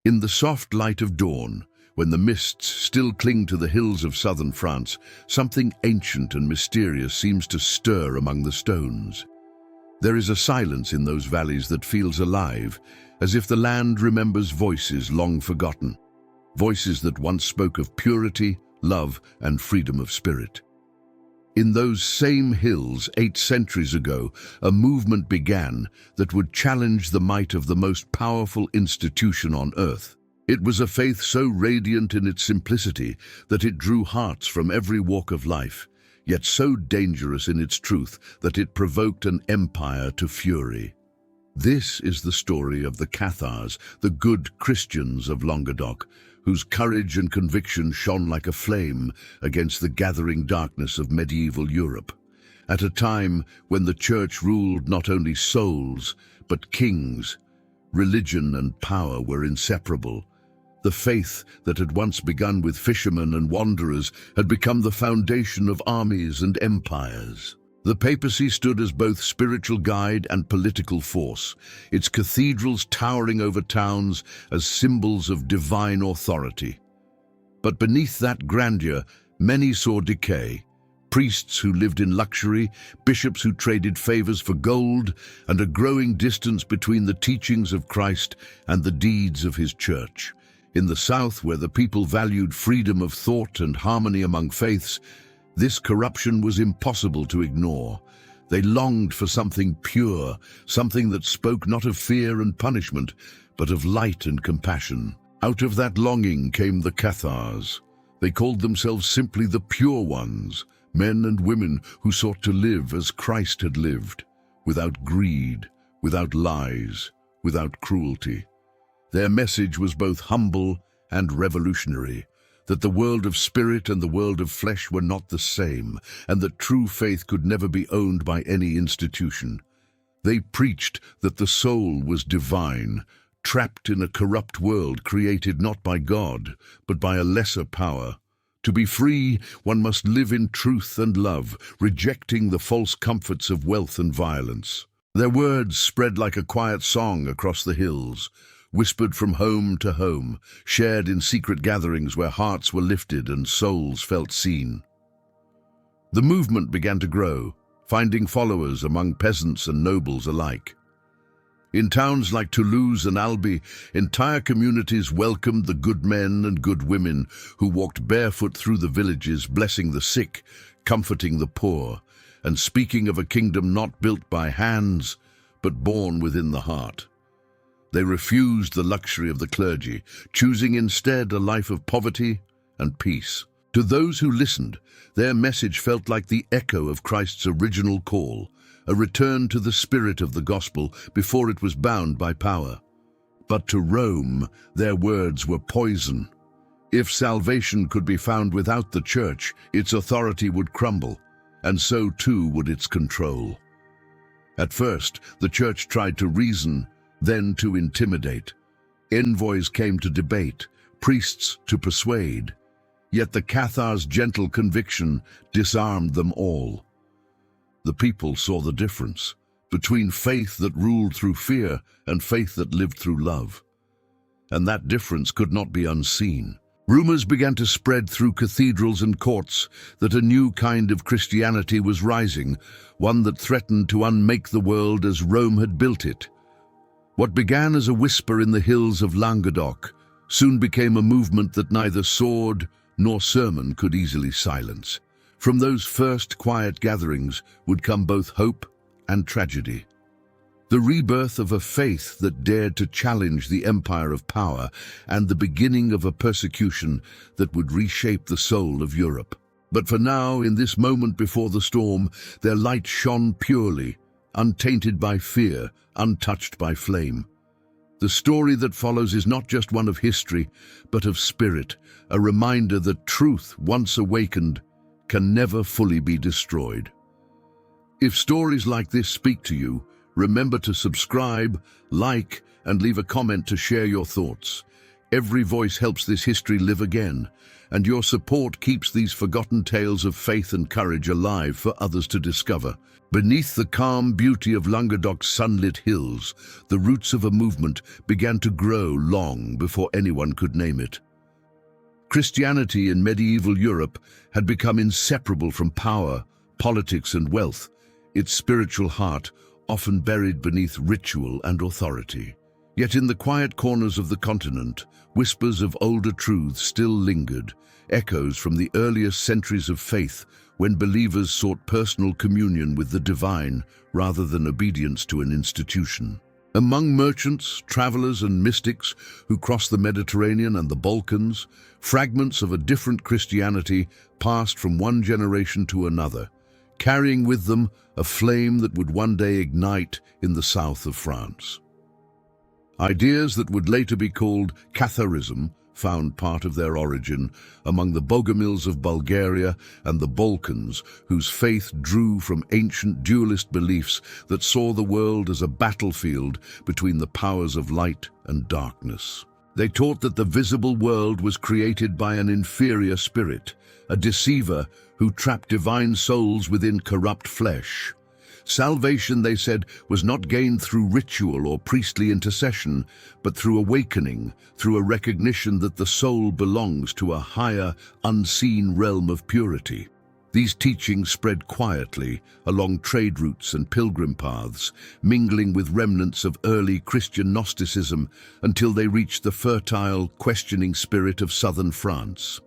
In the soft light of dawn, when the mists still cling to the hills of southern France, something ancient and mysterious seems to stir among the stones. There is a silence in those valleys that feels alive, as if the land remembers voices long forgotten, voices that once spoke of purity, love, and freedom of spirit. In those same hills, 8 centuries ago, a movement began that would challenge the might of the most powerful institution on earth. It was a faith so radiant in its simplicity that it drew hearts from every walk of life, yet so dangerous in its truth that it provoked an empire to fury. This is the story of the Cathars, the good Christians of Languedoc, whose courage and conviction shone like a flame against the gathering darkness of medieval Europe, at a time when the Church ruled not only souls, but kings. Religion and power were inseparable. The faith that had once begun with fishermen and wanderers had become the foundation of armies and empires. The papacy stood as both spiritual guide and political force, its cathedrals towering over towns as symbols of divine authority. But beneath that grandeur, many saw decay. Priests who lived in luxury, bishops who traded favors for gold, and a growing distance between the teachings of Christ and the deeds of his church. In the South, where the people valued freedom of thought and harmony among faiths, this corruption was impossible to ignore. They longed for something pure, something that spoke not of fear and punishment, but of light and compassion. Out of that longing came the Cathars. They called themselves simply the Pure Ones, men and women who sought to live as Christ had lived, without greed, without lies, without cruelty. Their message was both humble and revolutionary, that the world of spirit and the world of flesh were not the same, and that true faith could never be owned by any institution. They preached that the soul was divine, trapped in a corrupt world created not by God, but by a lesser power. To be free, one must live in truth and love, rejecting the false comforts of wealth and violence. Their words spread like a quiet song across the hills, whispered from home to home, shared in secret gatherings where hearts were lifted and souls felt seen. The movement began to grow, finding followers among peasants and nobles alike. In towns like Toulouse and Albi, entire communities welcomed the good men and good women who walked barefoot through the villages, blessing the sick, comforting the poor, and speaking of a kingdom not built by hands, but born within the heart. They refused the luxury of the clergy, choosing instead a life of poverty and peace. To those who listened, their message felt like the echo of Christ's original call, a return to the spirit of the gospel before it was bound by power. But to Rome, their words were poison. If salvation could be found without the church, its authority would crumble, and so too would its control. At first, the church tried to reason, then to intimidate. Envoys came to debate, priests to persuade. Yet the Cathars' gentle conviction disarmed them all. The people saw the difference between faith that ruled through fear and faith that lived through love. And that difference could not be unseen. Rumors began to spread through cathedrals and courts that a new kind of Christianity was rising, one that threatened to unmake the world as Rome had built it. What began as a whisper in the hills of Languedoc soon became a movement that neither sword nor sermon could easily silence. From those first quiet gatherings would come both hope and tragedy. The rebirth of a faith that dared to challenge the empire of power, and the beginning of a persecution that would reshape the soul of Europe. But for now, in this moment before the storm, their light shone purely, untainted by fear, untouched by flame. The story that follows is not just one of history, but of spirit, a reminder that truth, once awakened, can never fully be destroyed. If stories like this speak to you, remember to subscribe, like, and leave a comment to share your thoughts. Every voice helps this history live again, and your support keeps these forgotten tales of faith and courage alive for others to discover. Beneath the calm beauty of Languedoc's sunlit hills, the roots of a movement began to grow long before anyone could name it. Christianity in medieval Europe had become inseparable from power, politics, and wealth, its spiritual heart often buried beneath ritual and authority. Yet in the quiet corners of the continent, whispers of older truths still lingered, echoes from the earliest centuries of faith when believers sought personal communion with the divine rather than obedience to an institution. Among merchants, travelers, and mystics who crossed the Mediterranean and the Balkans, fragments of a different Christianity passed from one generation to another, carrying with them a flame that would one day ignite in the south of France. Ideas that would later be called Catharism found part of their origin among the Bogomils of Bulgaria and the Balkans, whose faith drew from ancient dualist beliefs that saw the world as a battlefield between the powers of light and darkness. They taught that the visible world was created by an inferior spirit, a deceiver who trapped divine souls within corrupt flesh. Salvation, they said, was not gained through ritual or priestly intercession, but through awakening, through a recognition that the soul belongs to a higher, unseen realm of purity. These teachings spread quietly along trade routes and pilgrim paths, mingling with remnants of early Christian Gnosticism until they reached the fertile, questioning spirit of southern France.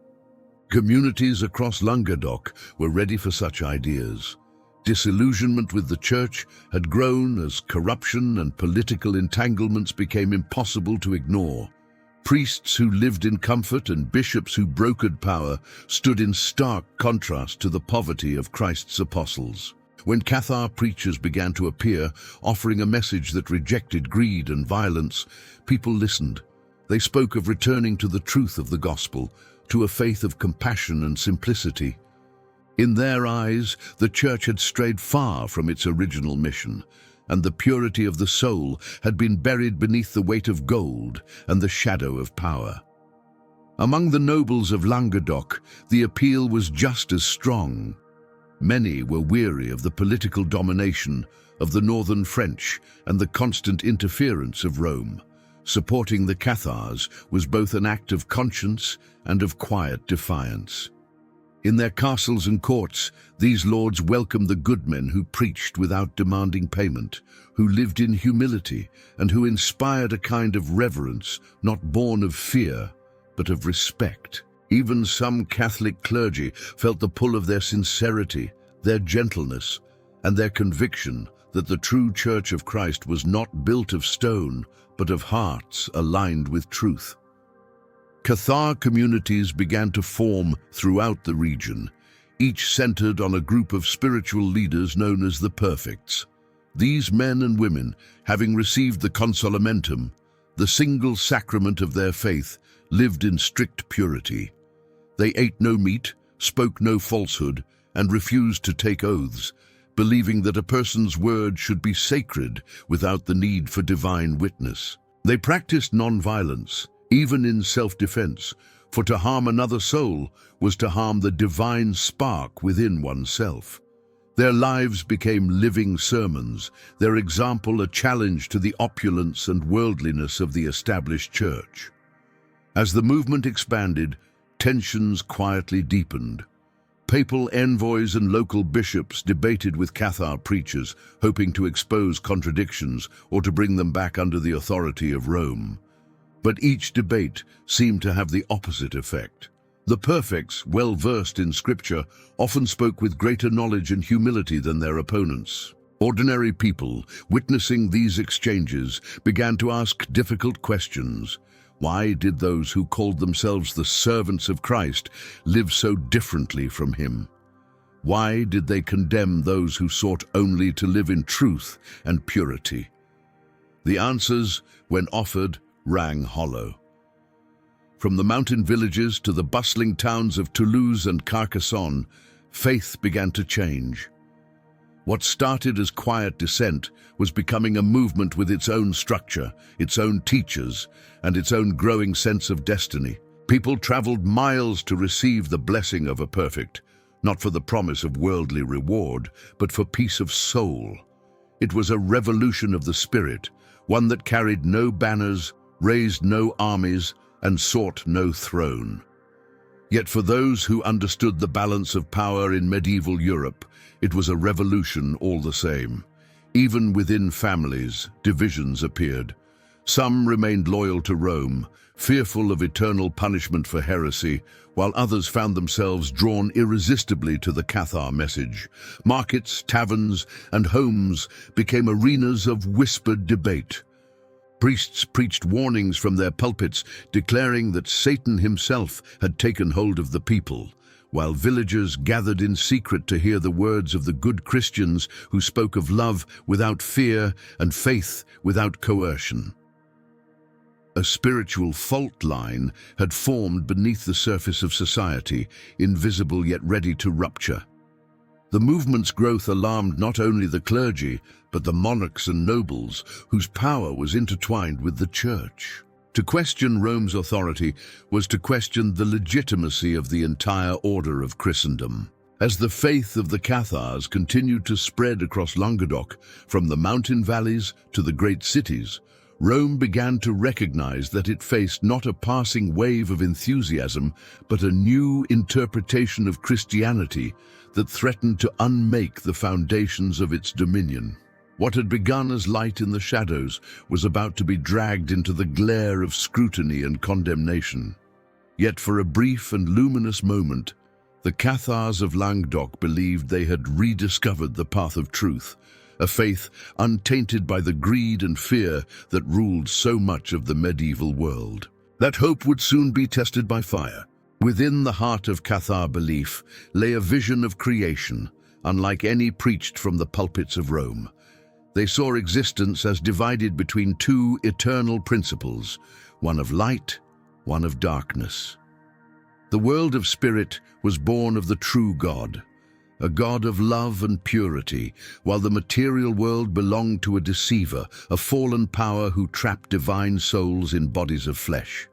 Communities across Languedoc were ready for such ideas. Disillusionment with the church had grown as corruption and political entanglements became impossible to ignore. Priests who lived in comfort and bishops who brokered power stood in stark contrast to the poverty of Christ's apostles. When Cathar preachers began to appear, offering a message that rejected greed and violence, people listened. They spoke of returning to the truth of the gospel, to a faith of compassion and simplicity. In their eyes, the church had strayed far from its original mission, and the purity of the soul had been buried beneath the weight of gold and the shadow of power. Among the nobles of Languedoc, the appeal was just as strong. Many were weary of the political domination of the northern French and the constant interference of Rome. Supporting the Cathars was both an act of conscience and of quiet defiance. In their castles and courts, these lords welcomed the good men who preached without demanding payment, who lived in humility, and who inspired a kind of reverence not born of fear, but of respect. Even some Catholic clergy felt the pull of their sincerity, their gentleness, and their conviction that the true Church of Christ was not built of stone, but of hearts aligned with truth. Cathar communities began to form throughout the region, each centered on a group of spiritual leaders known as the Perfects. These men and women, having received the consolamentum, the single sacrament of their faith, lived in strict purity. They ate no meat, spoke no falsehood, and refused to take oaths, believing that a person's word should be sacred without the need for divine witness. They practiced non-violence, even in self-defense, for to harm another soul was to harm the divine spark within oneself. Their lives became living sermons, their example a challenge to the opulence and worldliness of the established church. As the movement expanded, tensions quietly deepened. Papal envoys and local bishops debated with Cathar preachers, hoping to expose contradictions or to bring them back under the authority of Rome. But each debate seemed to have the opposite effect. The Perfects, well versed in Scripture, often spoke with greater knowledge and humility than their opponents. Ordinary people, witnessing these exchanges, began to ask difficult questions. Why did those who called themselves the servants of Christ live so differently from him? Why did they condemn those who sought only to live in truth and purity? The answers, when offered, rang hollow. From the mountain villages to the bustling towns of Toulouse and Carcassonne, faith began to change. What started as quiet dissent was becoming a movement with its own structure, its own teachers, and its own growing sense of destiny. People traveled miles to receive the blessing of a perfect, not for the promise of worldly reward, but for peace of soul. It was a revolution of the spirit, one that carried no banners, raised no armies, and sought no throne. Yet for those who understood the balance of power in medieval Europe, it was a revolution all the same. Even within families, divisions appeared. Some remained loyal to Rome, fearful of eternal punishment for heresy, while others found themselves drawn irresistibly to the Cathar message. Markets, taverns, and homes became arenas of whispered debate. Priests preached warnings from their pulpits, declaring that Satan himself had taken hold of the people, while villagers gathered in secret to hear the words of the good Christians who spoke of love without fear and faith without coercion. A spiritual fault line had formed beneath the surface of society, invisible yet ready to rupture. The movement's growth alarmed not only the clergy, but the monarchs and nobles, whose power was intertwined with the church. To question Rome's authority was to question the legitimacy of the entire order of Christendom. As the faith of the Cathars continued to spread across Languedoc, from the mountain valleys to the great cities, Rome began to recognize that it faced not a passing wave of enthusiasm, but a new interpretation of Christianity that threatened to unmake the foundations of its dominion. What had begun as light in the shadows was about to be dragged into the glare of scrutiny and condemnation. Yet for a brief and luminous moment, the Cathars of Languedoc believed they had rediscovered the path of truth, a faith untainted by the greed and fear that ruled so much of the medieval world. That hope would soon be tested by fire. Within the heart of Cathar belief lay a vision of creation, unlike any preached from the pulpits of Rome. They saw existence as divided between two eternal principles, one of light, one of darkness. The world of spirit was born of the true God, a God of love and purity, while the material world belonged to a deceiver, a fallen power who trapped divine souls in bodies of flesh.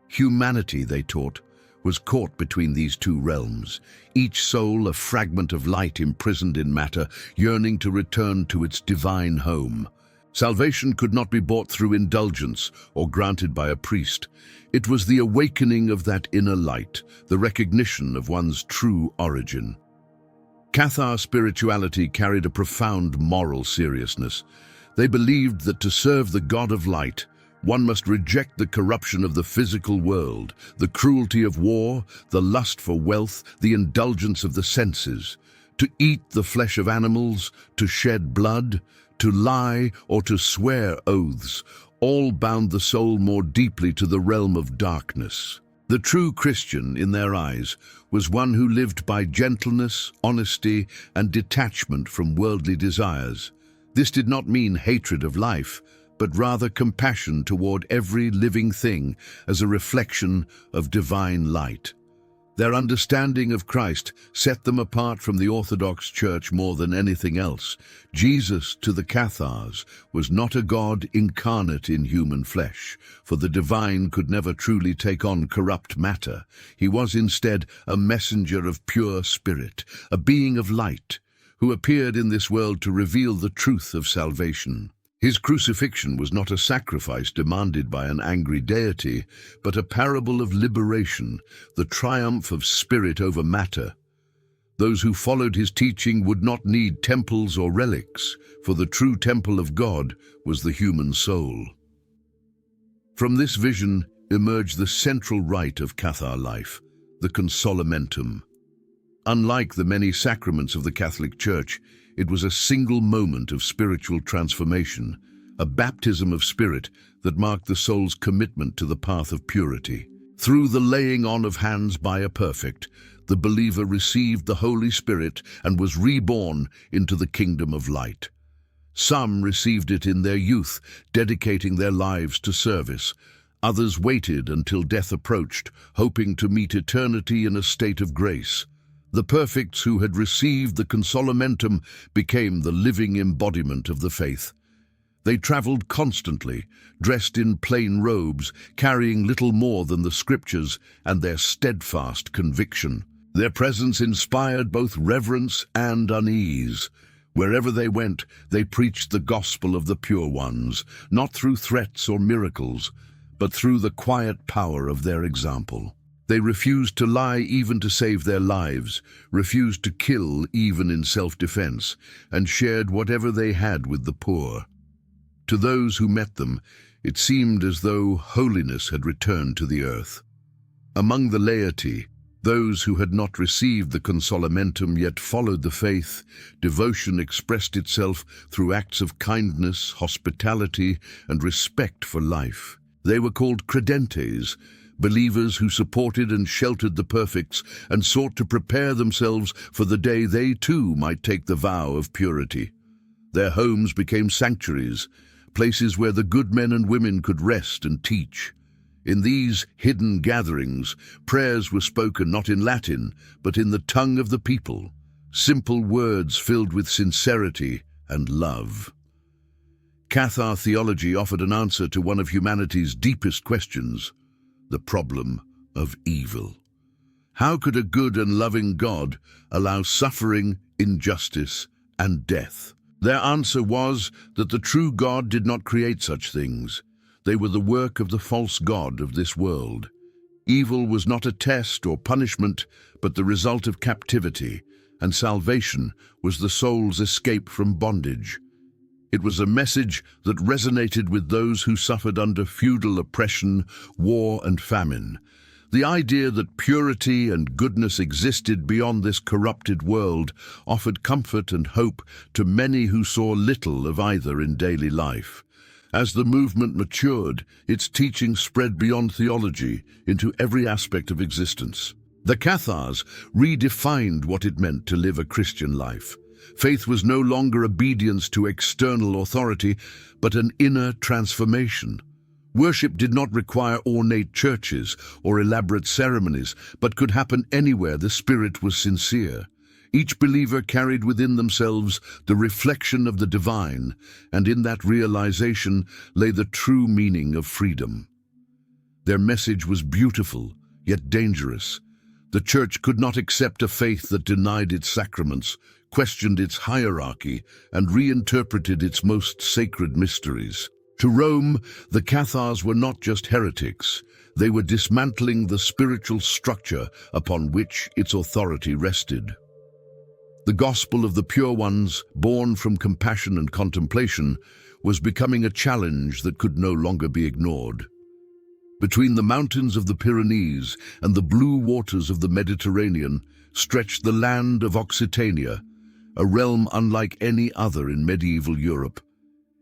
Humanity, they taught, was caught between these two realms, each soul a fragment of light imprisoned in matter, yearning to return to its divine home. Salvation could not be bought through indulgence or granted by a priest. It was the awakening of that inner light, the recognition of one's true origin. Cathar spirituality carried a profound moral seriousness. They believed that to serve the God of light, one must reject the corruption of the physical world, the cruelty of war, the lust for wealth, the indulgence of the senses. To eat the flesh of animals, to shed blood, to lie or to swear oaths, all bound the soul more deeply to the realm of darkness. The true Christian, in their eyes, was one who lived by gentleness, honesty, and detachment from worldly desires. This did not mean hatred of life, but rather compassion toward every living thing as a reflection of divine light. Their understanding of Christ set them apart from the Orthodox Church more than anything else. Jesus, to the Cathars, was not a God incarnate in human flesh, for the divine could never truly take on corrupt matter. He was instead a messenger of pure spirit, a being of light, who appeared in this world to reveal the truth of salvation. His crucifixion was not a sacrifice demanded by an angry deity, but a parable of liberation, the triumph of spirit over matter. Those who followed his teaching would not need temples or relics, for the true temple of God was the human soul. From this vision emerged the central rite of Cathar life, the consolamentum. Unlike the many sacraments of the Catholic Church, it was a single moment of spiritual transformation, a baptism of spirit that marked the soul's commitment to the path of purity. Through the laying on of hands by a perfect, the believer received the Holy Spirit and was reborn into the kingdom of light. Some received it in their youth, dedicating their lives to service. Others waited until death approached, hoping to meet eternity in a state of grace. The perfects who had received the consolamentum became the living embodiment of the faith. They traveled constantly, dressed in plain robes, carrying little more than the scriptures and their steadfast conviction. Their presence inspired both reverence and unease. Wherever they went, they preached the gospel of the pure ones, not through threats or miracles, but through the quiet power of their example. They refused to lie even to save their lives, refused to kill even in self-defense, and shared whatever they had with the poor. To those who met them, it seemed as though holiness had returned to the earth. Among the laity, those who had not received the consolamentum yet followed the faith, devotion expressed itself through acts of kindness, hospitality, and respect for life. They were called credentes, believers who supported and sheltered the perfects and sought to prepare themselves for the day they too might take the vow of purity. Their homes became sanctuaries, places where the good men and women could rest and teach. In these hidden gatherings, prayers were spoken not in Latin, but in the tongue of the people, simple words filled with sincerity and love. Cathar theology offered an answer to one of humanity's deepest questions, the problem of evil. How could a good and loving God allow suffering, injustice, and death? Their answer was that the true God did not create such things. They were the work of the false god of this world. Evil was not a test or punishment, but the result of captivity, and salvation was the soul's escape from bondage. It was a message that resonated with those who suffered under feudal oppression, war, and famine. The idea that purity and goodness existed beyond this corrupted world offered comfort and hope to many who saw little of either in daily life. As the movement matured, its teaching spread beyond theology into every aspect of existence. The Cathars redefined what it meant to live a Christian life. Faith was no longer obedience to external authority, but an inner transformation. Worship did not require ornate churches or elaborate ceremonies, but could happen anywhere the spirit was sincere. Each believer carried within themselves the reflection of the divine, and in that realization lay the true meaning of freedom. Their message was beautiful, yet dangerous. The Church could not accept a faith that denied its sacraments, questioned its hierarchy, and reinterpreted its most sacred mysteries. To Rome, the Cathars were not just heretics. They were dismantling the spiritual structure upon which its authority rested. The gospel of the pure ones, born from compassion and contemplation, was becoming a challenge that could no longer be ignored. Between the mountains of the Pyrenees and the blue waters of the Mediterranean stretched the land of Occitania, a realm unlike any other in medieval Europe.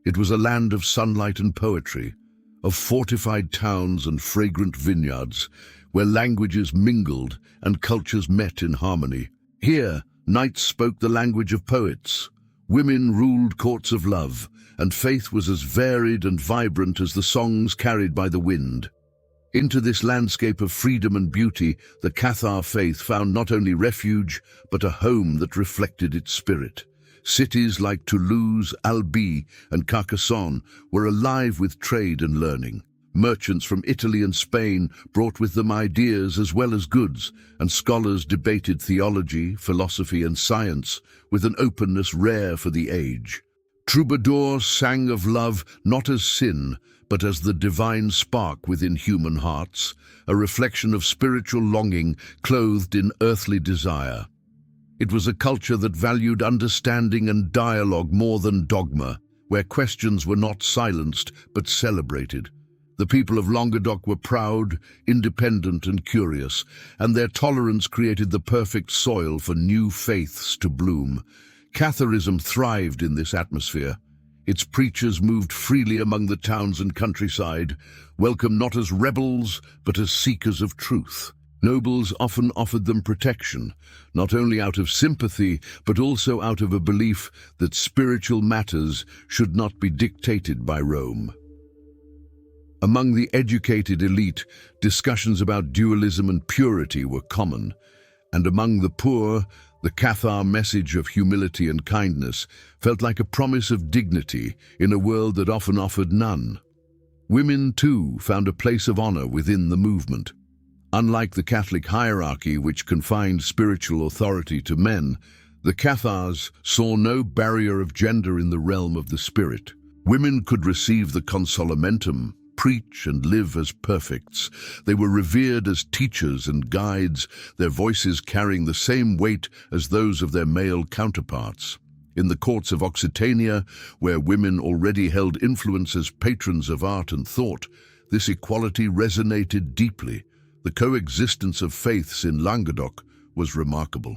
It was a land of sunlight and poetry, of fortified towns and fragrant vineyards, where languages mingled and cultures met in harmony. Here, knights spoke the language of poets, women ruled courts of love, and faith was as varied and vibrant as the songs carried by the wind. Into this landscape of freedom and beauty, the Cathar faith found not only refuge, but a home that reflected its spirit. Cities like Toulouse, Albi, and Carcassonne were alive with trade and learning. Merchants from Italy and Spain brought with them ideas as well as goods, and scholars debated theology, philosophy, and science with an openness rare for the age. Troubadours sang of love not as sin, but as the divine spark within human hearts, a reflection of spiritual longing clothed in earthly desire. It was a culture that valued understanding and dialogue more than dogma, where questions were not silenced but celebrated. The people of Languedoc were proud, independent, and curious, and their tolerance created the perfect soil for new faiths to bloom. Catharism thrived in this atmosphere. Its preachers moved freely among the towns and countryside, welcomed not as rebels, but as seekers of truth. Nobles often offered them protection, not only out of sympathy, but also out of a belief that spiritual matters should not be dictated by Rome. Among the educated elite, discussions about dualism and purity were common, And among the poor, the Cathar message of humility and kindness felt like a promise of dignity in a world that often offered none. Women, too, found a place of honor within the movement. Unlike the Catholic hierarchy, which confined spiritual authority to men, the Cathars saw no barrier of gender in the realm of the spirit. Women could receive the consolamentum, preach and live as perfects. They were revered as teachers and guides, their voices carrying the same weight as those of their male counterparts. In the courts of Occitania, where women already held influence as patrons of art and thought, this equality resonated deeply. The coexistence of faiths in Languedoc was remarkable.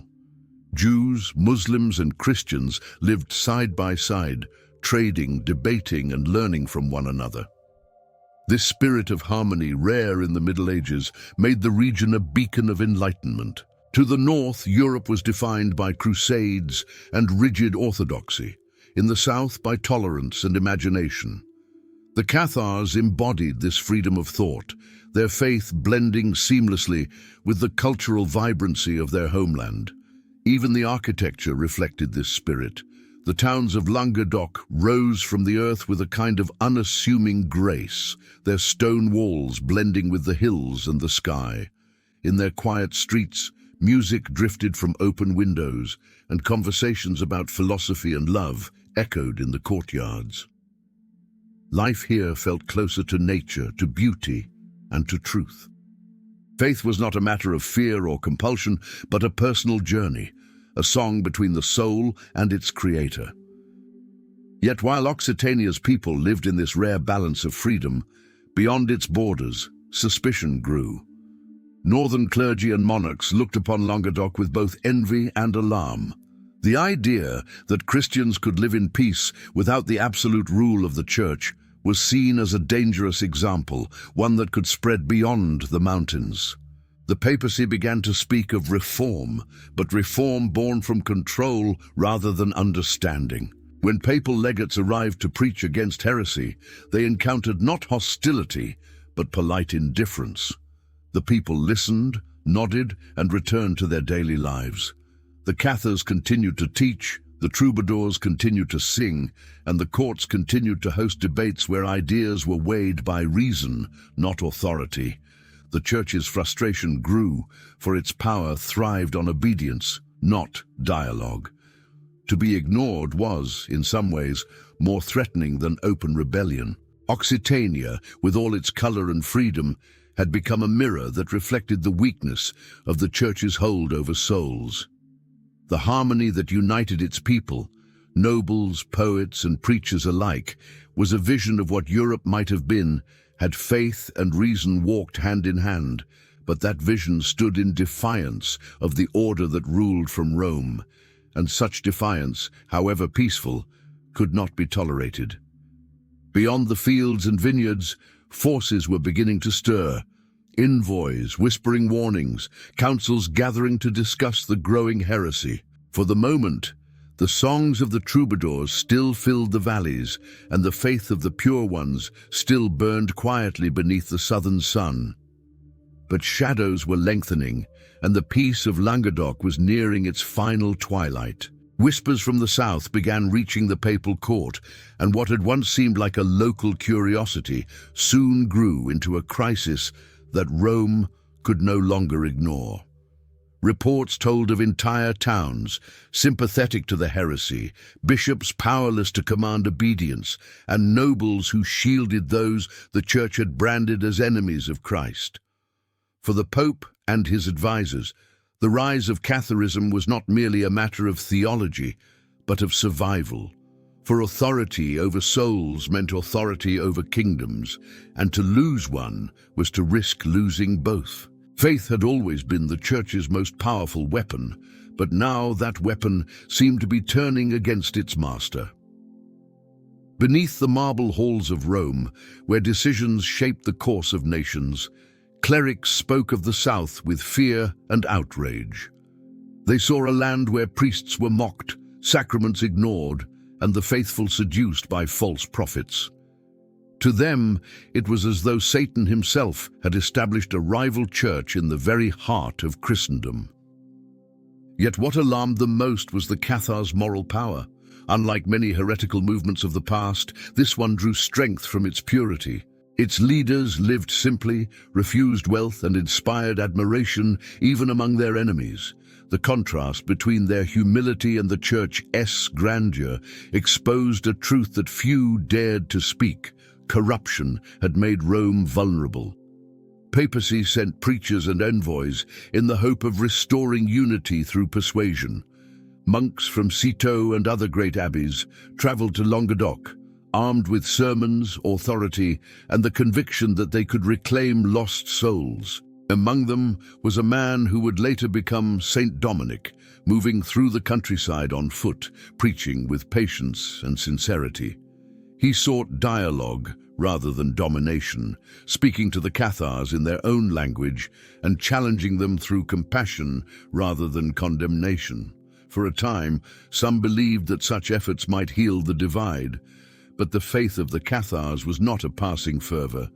Jews, Muslims, and Christians lived side by side, trading, debating, and learning from one another. This spirit of harmony, rare in the Middle Ages, made the region a beacon of enlightenment. To the north, Europe was defined by crusades and rigid orthodoxy. In the south, by tolerance and imagination. The Cathars embodied this freedom of thought, their faith blending seamlessly with the cultural vibrancy of their homeland. Even the architecture reflected this spirit. The towns of Languedoc rose from the earth with a kind of unassuming grace, their stone walls blending with the hills and the sky. In their quiet streets, music drifted from open windows, and conversations about philosophy and love echoed in the courtyards. Life here felt closer to nature, to beauty, and to truth. Faith was not a matter of fear or compulsion, but a personal journey, a song between the soul and its creator. Yet while Occitania's people lived in this rare balance of freedom, beyond its borders, suspicion grew. Northern clergy and monarchs looked upon Languedoc with both envy and alarm. The idea that Christians could live in peace without the absolute rule of the Church was seen as a dangerous example, one that could spread beyond the mountains. The papacy began to speak of reform, but reform born from control rather than understanding. When papal legates arrived to preach against heresy, they encountered not hostility, but polite indifference. The people listened, nodded, and returned to their daily lives. The Cathars continued to teach, the troubadours continued to sing, and the courts continued to host debates where ideas were weighed by reason, not authority. The Church's frustration grew, for its power thrived on obedience, not dialogue. To be ignored was, in some ways, more threatening than open rebellion. Occitania, with all its color and freedom, had become a mirror that reflected the weakness of the Church's hold over souls. The harmony that united its people, nobles, poets, and preachers alike, was a vision of what Europe might have been had faith and reason walked hand in hand, but that vision stood in defiance of the order that ruled from Rome, and such defiance, however peaceful, could not be tolerated. Beyond the fields and vineyards, forces were beginning to stir. Envoys whispering warnings, councils gathering to discuss the growing heresy. For the moment, the songs of the troubadours still filled the valleys, and the faith of the pure ones still burned quietly beneath the southern sun. But shadows were lengthening, and the peace of Languedoc was nearing its final twilight. Whispers from the south began reaching the papal court, and what had once seemed like a local curiosity soon grew into a crisis that Rome could no longer ignore. Reports told of entire towns sympathetic to the heresy, bishops powerless to command obedience, and nobles who shielded those the Church had branded as enemies of Christ. For the Pope and his advisors, the rise of Catharism was not merely a matter of theology, but of survival. For authority over souls meant authority over kingdoms, and to lose one was to risk losing both. Faith had always been the Church's most powerful weapon, but now that weapon seemed to be turning against its master. Beneath the marble halls of Rome, where decisions shaped the course of nations, clerics spoke of the South with fear and outrage. They saw a land where priests were mocked, sacraments ignored, and the faithful seduced by false prophets. To them, it was as though Satan himself had established a rival church in the very heart of Christendom. Yet what alarmed them most was the Cathars' moral power. Unlike many heretical movements of the past, this one drew strength from its purity. Its leaders lived simply, refused wealth, and inspired admiration even among their enemies. The contrast between their humility and the Church's grandeur exposed a truth that few dared to speak. Corruption had made Rome vulnerable. Papacy sent preachers and envoys in the hope of restoring unity through persuasion. Monks from Citeaux and other great abbeys traveled to Languedoc, armed with sermons, authority, and the conviction that they could reclaim lost souls. Among them was a man who would later become Saint Dominic, moving through the countryside on foot, preaching with patience and sincerity. He sought dialogue rather than domination, speaking to the Cathars in their own language and challenging them through compassion rather than condemnation. For a time, some believed that such efforts might heal the divide, but the faith of the Cathars was not a passing fervor.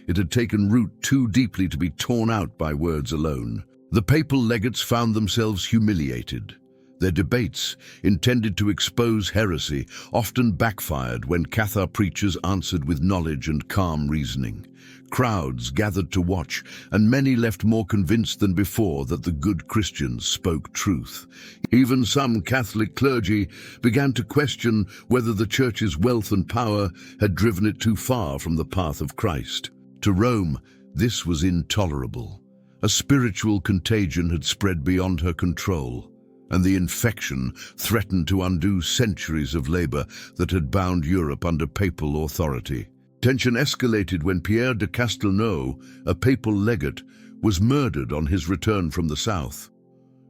It had taken root too deeply to be torn out by words alone. The papal legates found themselves humiliated. Their debates, intended to expose heresy, often backfired when Cathar preachers answered with knowledge and calm reasoning. Crowds gathered to watch, and many left more convinced than before that the good Christians spoke truth. Even some Catholic clergy began to question whether the Church's wealth and power had driven it too far from the path of Christ. To Rome, this was intolerable. A spiritual contagion had spread beyond her control, and the infection threatened to undo centuries of labor that had bound Europe under papal authority. Tension escalated when Pierre de Castelnau, a papal legate, was murdered on his return from the south.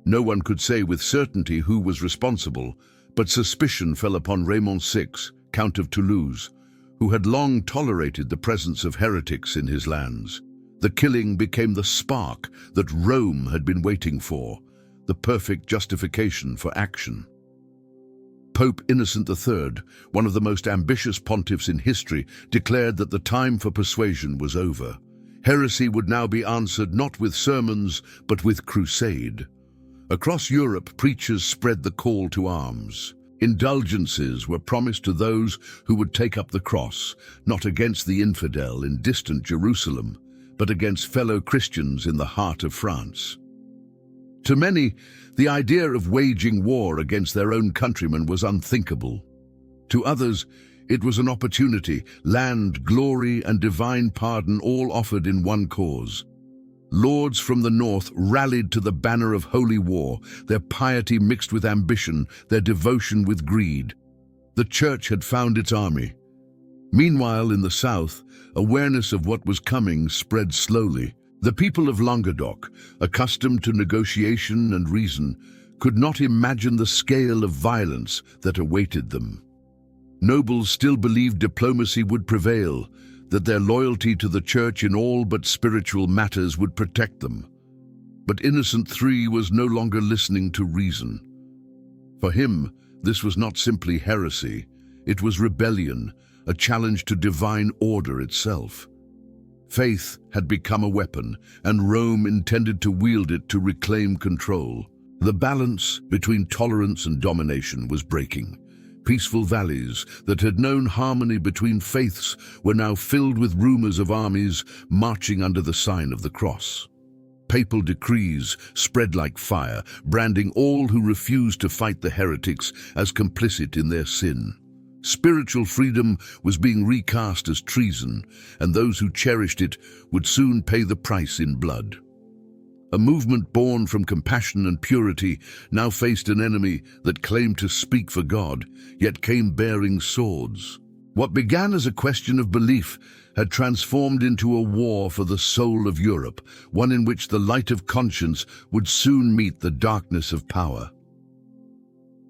No one could say with certainty who was responsible, but suspicion fell upon Raymond VI, Count of Toulouse, who had long tolerated the presence of heretics in his lands. The killing became the spark that Rome had been waiting for, the perfect justification for action. Pope Innocent III, one of the most ambitious pontiffs in history, declared that the time for persuasion was over. Heresy would now be answered not with sermons, but with crusade. Across Europe, preachers spread the call to arms. Indulgences were promised to those who would take up the cross, not against the infidel in distant Jerusalem, but against fellow Christians in the heart of France. To many, the idea of waging war against their own countrymen was unthinkable. To others, it was an opportunity, land, glory, and divine pardon all offered in one cause. Lords from the north rallied to the banner of holy war, their piety mixed with ambition, their devotion with greed. The Church had found its army. Meanwhile, in the south, awareness of what was coming spread slowly. The people of Languedoc, accustomed to negotiation and reason, could not imagine the scale of violence that awaited them. Nobles still believed diplomacy would prevail, that their loyalty to the Church in all but spiritual matters would protect them. But Innocent III was no longer listening to reason. For him, this was not simply heresy, it was rebellion, a challenge to divine order itself. Faith had become a weapon, and Rome intended to wield it to reclaim control. The balance between tolerance and domination was breaking. Peaceful valleys that had known harmony between faiths were now filled with rumors of armies marching under the sign of the cross. Papal decrees spread like fire, branding all who refused to fight the heretics as complicit in their sin. Spiritual freedom was being recast as treason, and those who cherished it would soon pay the price in blood. A movement born from compassion and purity now faced an enemy that claimed to speak for God, yet came bearing swords. What began as a question of belief had transformed into a war for the soul of Europe, one in which the light of conscience would soon meet the darkness of power.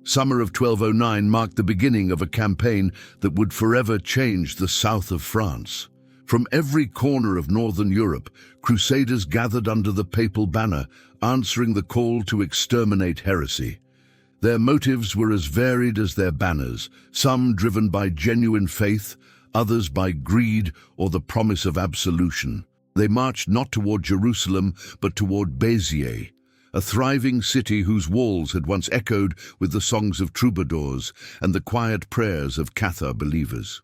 Summer of 1209 marked the beginning of a campaign that would forever change the south of France. From every corner of northern Europe, crusaders gathered under the papal banner, answering the call to exterminate heresy. Their motives were as varied as their banners, some driven by genuine faith, others by greed or the promise of absolution. They marched not toward Jerusalem, but toward Béziers, a thriving city whose walls had once echoed with the songs of troubadours and the quiet prayers of Cathar believers.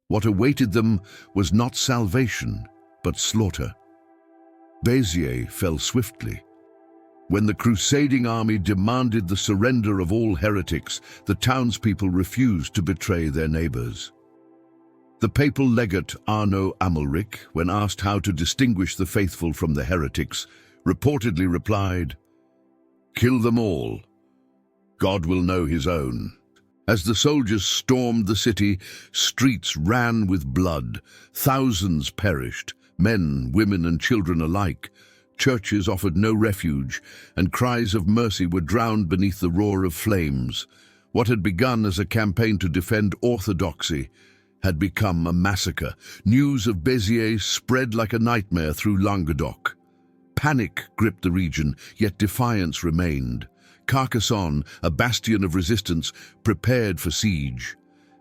What awaited them was not salvation, but slaughter. Béziers fell swiftly. When the crusading army demanded the surrender of all heretics, the townspeople refused to betray their neighbors. The papal legate Arnaud Amalric, when asked how to distinguish the faithful from the heretics, reportedly replied, "Kill them all. God will know his own." As the soldiers stormed the city, streets ran with blood. Thousands perished, men, women, and children alike. Churches offered no refuge, and cries of mercy were drowned beneath the roar of flames. What had begun as a campaign to defend orthodoxy had become a massacre. News of Béziers spread like a nightmare through Languedoc. Panic gripped the region, yet defiance remained. Carcassonne, a bastion of resistance, prepared for siege.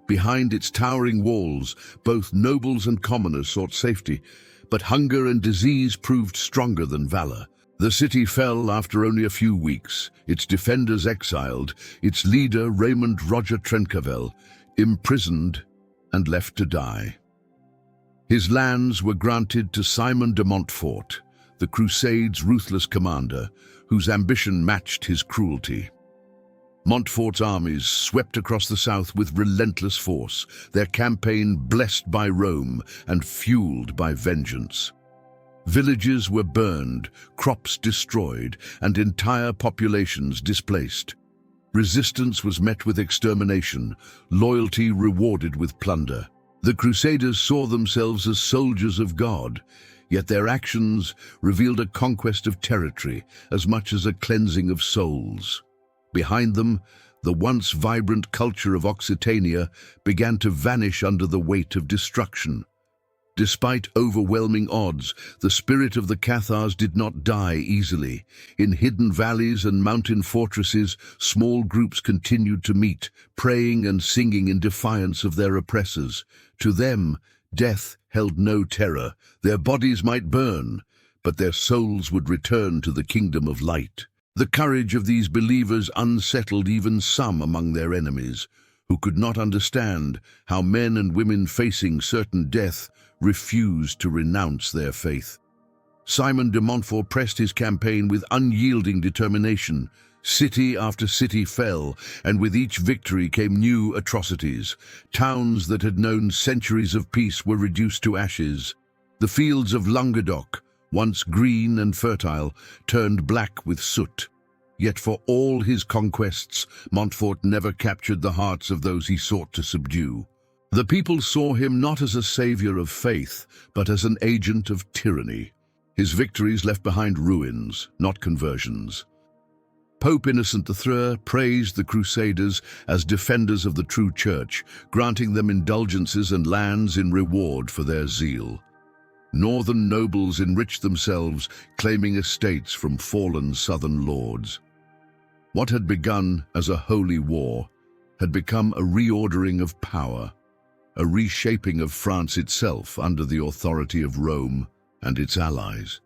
Behind its towering walls, both nobles and commoners sought safety, but hunger and disease proved stronger than valor. The city fell after only a few weeks, its defenders exiled, its leader, Raymond Roger Trencavel, imprisoned and left to die. His lands were granted to Simon de Montfort, the Crusades' ruthless commander, whose ambition matched his cruelty. Montfort's armies swept across the south with relentless force, their campaign blessed by Rome and fueled by vengeance. Villages were burned, crops destroyed, and entire populations displaced. Resistance was met with extermination, loyalty rewarded with plunder. The Crusaders saw themselves as soldiers of God, yet their actions revealed a conquest of territory as much as a cleansing of souls. Behind them, the once vibrant culture of Occitania began to vanish under the weight of destruction. Despite overwhelming odds, the spirit of the Cathars did not die easily. In hidden valleys and mountain fortresses, small groups continued to meet, praying and singing in defiance of their oppressors. To them, death held no terror. Their bodies might burn, but their souls would return to the kingdom of light. The courage of these believers unsettled even some among their enemies, who could not understand how men and women facing certain death refused to renounce their faith. Simon de Montfort pressed his campaign with unyielding determination. City after city fell, and with each victory came new atrocities. Towns that had known centuries of peace were reduced to ashes. The fields of Languedoc, once green and fertile, turned black with soot. Yet for all his conquests, Montfort never captured the hearts of those he sought to subdue. The people saw him not as a savior of faith, but as an agent of tyranny. His victories left behind ruins, not conversions. Pope Innocent III praised the Crusaders as defenders of the true church, granting them indulgences and lands in reward for their zeal. Northern nobles enriched themselves, claiming estates from fallen southern lords. What had begun as a holy war had become a reordering of power, a reshaping of France itself under the authority of Rome and its allies.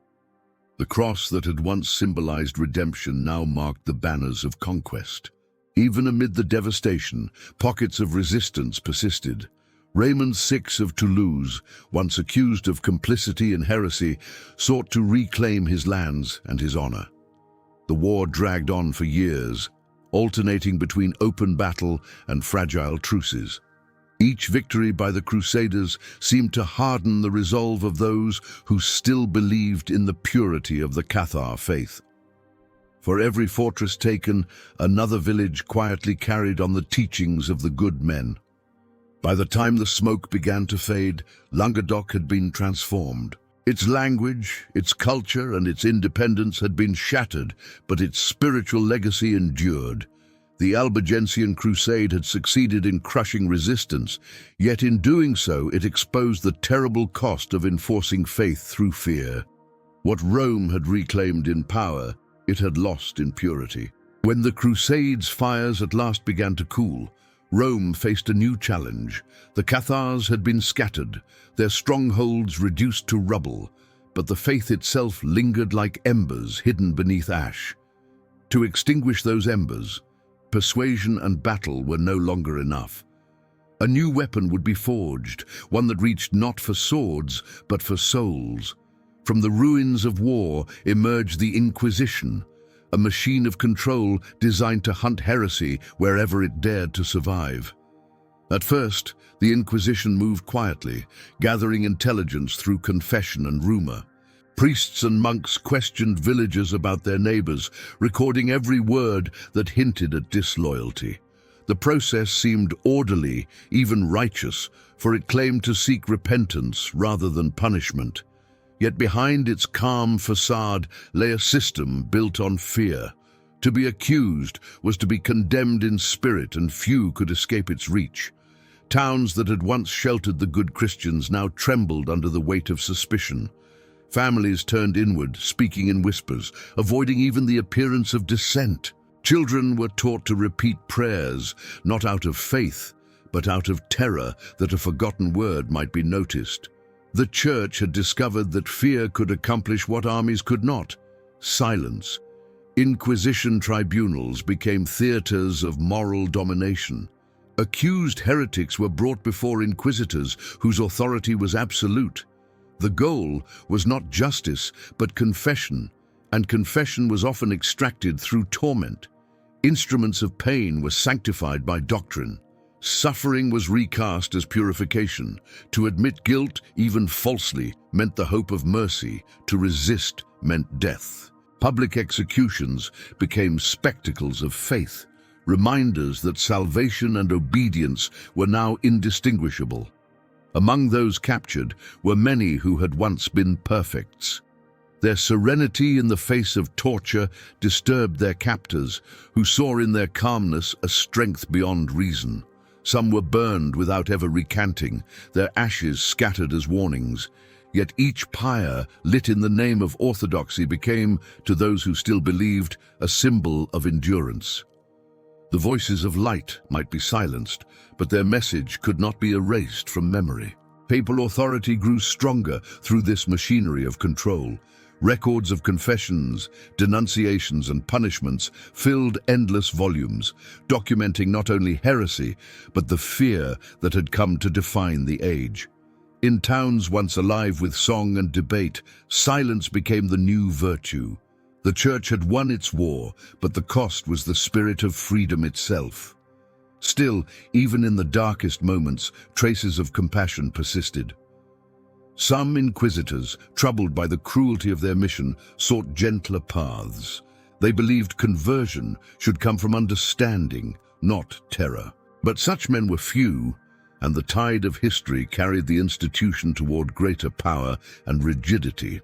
The cross that had once symbolized redemption now marked the banners of conquest. Even amid the devastation, pockets of resistance persisted. Raymond VI of Toulouse, once accused of complicity in heresy, sought to reclaim his lands and his honor. The war dragged on for years, alternating between open battle and fragile truces. Each victory by the Crusaders seemed to harden the resolve of those who still believed in the purity of the Cathar faith. For every fortress taken, another village quietly carried on the teachings of the good men. By the time the smoke began to fade, Languedoc had been transformed. Its language, its culture, and its independence had been shattered, but its spiritual legacy endured. The Albigensian crusade had succeeded in crushing resistance, yet in doing so it exposed the terrible cost of enforcing faith through fear. What Rome had reclaimed in power, it had lost in purity. When the Crusades' fires at last began to cool, Rome faced a new challenge. The Cathars had been scattered, their strongholds reduced to rubble, but the faith itself lingered like embers hidden beneath ash. To extinguish those embers, persuasion and battle were no longer enough. A new weapon would be forged, one that reached not for swords, but for souls. From the ruins of war emerged the Inquisition, a machine of control designed to hunt heresy wherever it dared to survive. At first, the Inquisition moved quietly, gathering intelligence through confession and rumor. Priests and monks questioned villagers about their neighbors, recording every word that hinted at disloyalty. The process seemed orderly, even righteous, for it claimed to seek repentance rather than punishment. Yet behind its calm facade lay a system built on fear. To be accused was to be condemned in spirit, and few could escape its reach. Towns that had once sheltered the good Christians now trembled under the weight of suspicion. Families turned inward, speaking in whispers, avoiding even the appearance of dissent. Children were taught to repeat prayers, not out of faith, but out of terror that a forgotten word might be noticed. The Church had discovered that fear could accomplish what armies could not: silence. Inquisition tribunals became theaters of moral domination. Accused heretics were brought before inquisitors whose authority was absolute. The goal was not justice, but confession, and confession was often extracted through torment. Instruments of pain were sanctified by doctrine. Suffering was recast as purification. To admit guilt, even falsely, meant the hope of mercy. To resist meant death. Public executions became spectacles of faith, reminders that salvation and obedience were now indistinguishable. Among those captured were many who had once been perfects. Their serenity in the face of torture disturbed their captors, who saw in their calmness a strength beyond reason. Some were burned without ever recanting, their ashes scattered as warnings. Yet each pyre lit in the name of orthodoxy became, to those who still believed, a symbol of endurance. The voices of light might be silenced, but their message could not be erased from memory. Papal authority grew stronger through this machinery of control. Records of confessions, denunciations, and punishments filled endless volumes, documenting not only heresy, but the fear that had come to define the age. In towns once alive with song and debate, silence became the new virtue. The Church had won its war, but the cost was the spirit of freedom itself. Still, even in the darkest moments, traces of compassion persisted. Some inquisitors, troubled by the cruelty of their mission, sought gentler paths. They believed conversion should come from understanding, not terror. But such men were few, and the tide of history carried the institution toward greater power and rigidity.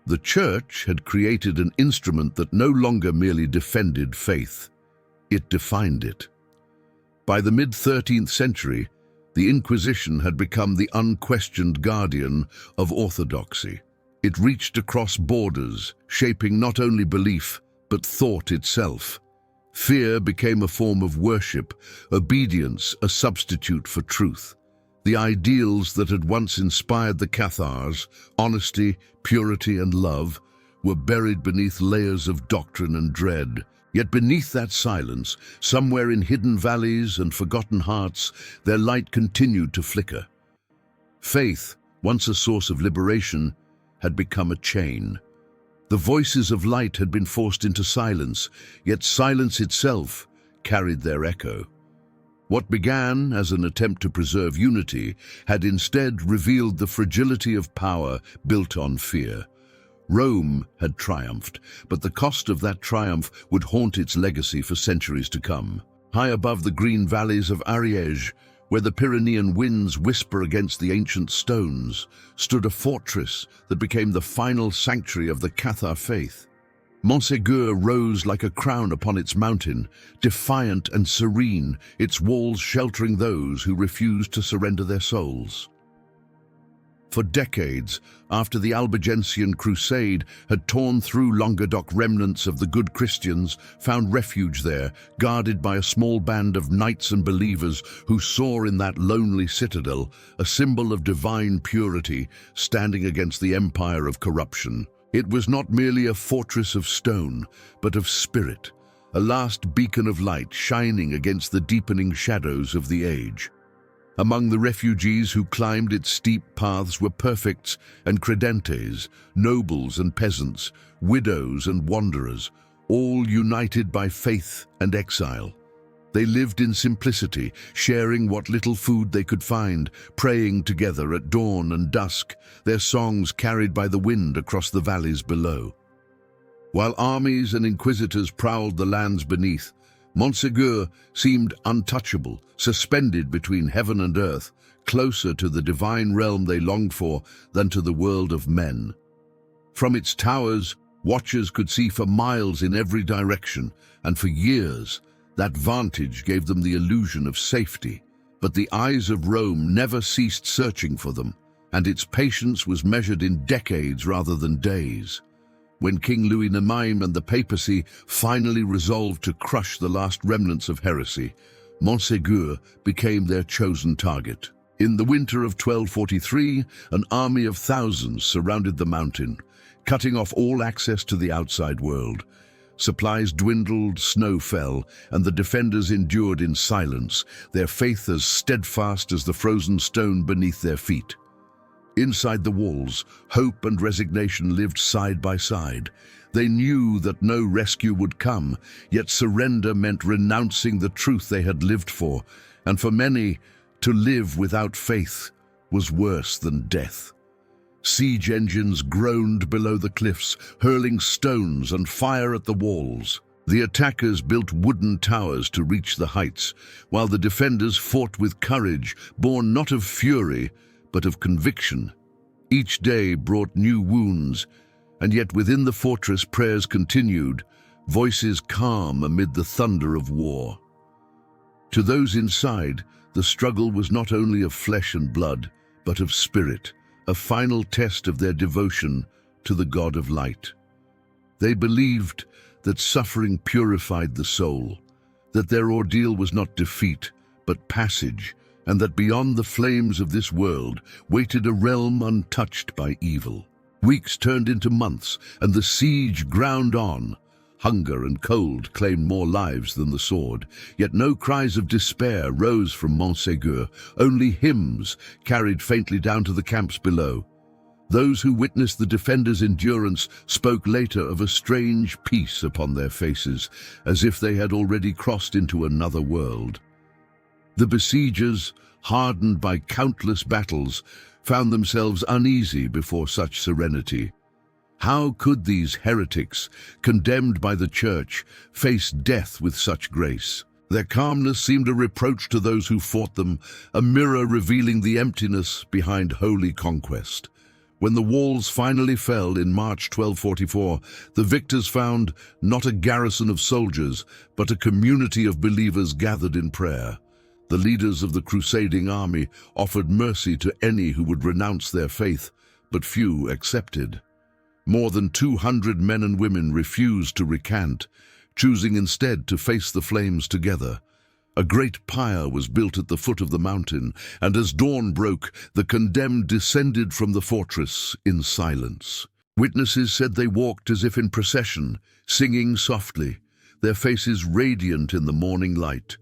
The Church had created an instrument that no longer merely defended faith, it defined it. By the mid-13th century, the Inquisition had become the unquestioned guardian of orthodoxy. It reached across borders, shaping not only belief, but thought itself. Fear became a form of worship, obedience a substitute for truth. The ideals that had once inspired the Cathars, honesty, purity, and love, were buried beneath layers of doctrine and dread. Yet beneath that silence, somewhere in hidden valleys and forgotten hearts, their light continued to flicker. Faith, once a source of liberation, had become a chain. The voices of light had been forced into silence, yet silence itself carried their echo. What began as an attempt to preserve unity had instead revealed the fragility of power built on fear. Rome had triumphed, but the cost of that triumph would haunt its legacy for centuries to come. High above the green valleys of Ariège, where the Pyrenean winds whisper against the ancient stones, stood a fortress that became the final sanctuary of the Cathar faith. Montségur rose like a crown upon its mountain, defiant and serene, its walls sheltering those who refused to surrender their souls. For decades, after the Albigensian Crusade had torn through Languedoc, remnants of the good Christians found refuge there, guarded by a small band of knights and believers who saw in that lonely citadel a symbol of divine purity standing against the empire of corruption. It was not merely a fortress of stone, but of spirit, a last beacon of light shining against the deepening shadows of the age. Among the refugees who climbed its steep paths were perfects and credentes, nobles and peasants, widows and wanderers, all united by faith and exile. They lived in simplicity, sharing what little food they could find, praying together at dawn and dusk, their songs carried by the wind across the valleys below. While armies and inquisitors prowled the lands beneath, Montségur seemed untouchable, suspended between heaven and earth, closer to the divine realm they longed for than to the world of men. From its towers, watchers could see for miles in every direction, and for years, that vantage gave them the illusion of safety. But the eyes of Rome never ceased searching for them, and its patience was measured in decades rather than days. When King Louis IX and the papacy finally resolved to crush the last remnants of heresy, Montségur became their chosen target. In the winter of 1243, an army of thousands surrounded the mountain, cutting off all access to the outside world. Supplies dwindled, snow fell, and the defenders endured in silence, their faith as steadfast as the frozen stone beneath their feet. Inside the walls, hope and resignation lived side by side. They knew that no rescue would come, yet surrender meant renouncing the truth they had lived for, and for many, to live without faith was worse than death. Siege engines groaned below the cliffs, hurling stones and fire at the walls. The attackers built wooden towers to reach the heights, while the defenders fought with courage, born not of fury, but of conviction. Each day brought new wounds, and yet within the fortress prayers continued, voices calm amid the thunder of war. To those inside, the struggle was not only of flesh and blood, but of spirit, a final test of their devotion to the God of light. They believed that suffering purified the soul, that their ordeal was not defeat, but passage, and that beyond the flames of this world waited a realm untouched by evil. Weeks turned into months, and the siege ground on. Hunger and cold claimed more lives than the sword, yet no cries of despair rose from Montségur, only hymns carried faintly down to the camps below. Those who witnessed the defenders' endurance spoke later of a strange peace upon their faces, as if they had already crossed into another world. The besiegers, hardened by countless battles, found themselves uneasy before such serenity. How could these heretics, condemned by the Church, face death with such grace? Their calmness seemed a reproach to those who fought them, a mirror revealing the emptiness behind holy conquest. When the walls finally fell in March 1244, the victors found not a garrison of soldiers, but a community of believers gathered in prayer. The leaders of the crusading army offered mercy to any who would renounce their faith, but few accepted. More than 200 men and women refused to recant, choosing instead to face the flames together. A great pyre was built at the foot of the mountain, and as dawn broke, the condemned descended from the fortress in silence. Witnesses said they walked as if in procession, singing softly, their faces radiant in the morning light.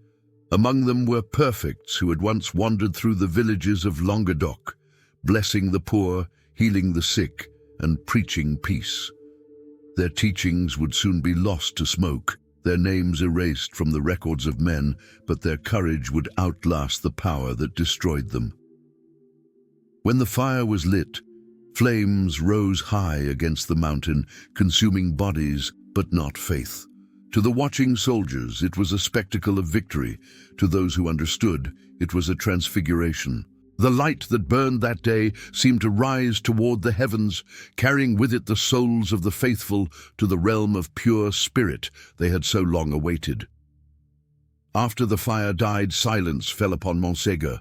Among them were perfects who had once wandered through the villages of Languedoc, blessing the poor, healing the sick, and preaching peace. Their teachings would soon be lost to smoke, their names erased from the records of men, but their courage would outlast the power that destroyed them. When the fire was lit, flames rose high against the mountain, consuming bodies, but not faith. To the watching soldiers, it was a spectacle of victory. To those who understood, it was a transfiguration. The light that burned that day seemed to rise toward the heavens, carrying with it the souls of the faithful to the realm of pure spirit they had so long awaited. After the fire died, silence fell upon Montségur.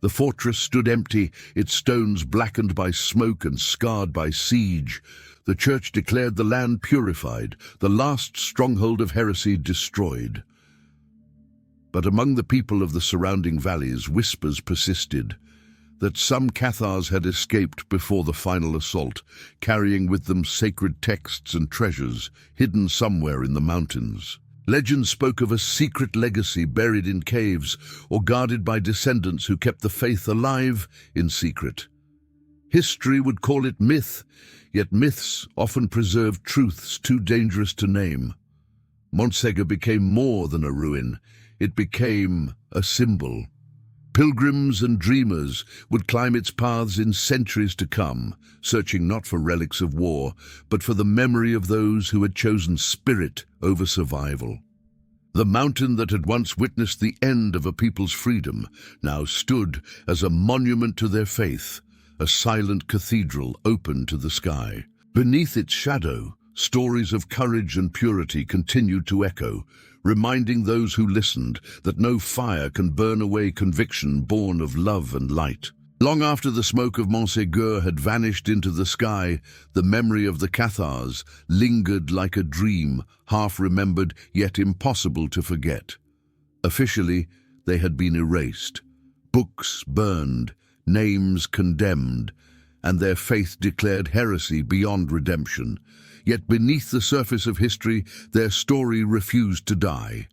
The fortress stood empty, its stones blackened by smoke and scarred by siege. The church declared the land purified, the last stronghold of heresy destroyed. But among the people of the surrounding valleys, whispers persisted. that some Cathars had escaped before the final assault, carrying with them sacred texts and treasures hidden somewhere in the mountains. Legends spoke of a secret legacy buried in caves or guarded by descendants who kept the faith alive in secret. History would call it myth, yet myths often preserve truths too dangerous to name. Montségur became more than a ruin. It became a symbol. Pilgrims and dreamers would climb its paths in centuries to come, searching not for relics of war, but for the memory of those who had chosen spirit over survival. The mountain that had once witnessed the end of a people's freedom now stood as a monument to their faith, a silent cathedral open to the sky. Beneath its shadow, stories of courage and purity continued to echo, reminding those who listened that no fire can burn away conviction born of love and light. Long after the smoke of Montségur had vanished into the sky, the memory of the Cathars lingered like a dream, half-remembered yet impossible to forget. Officially, they had been erased, books burned, names condemned, and their faith declared heresy beyond redemption. Yet beneath the surface of history, their story refused to die.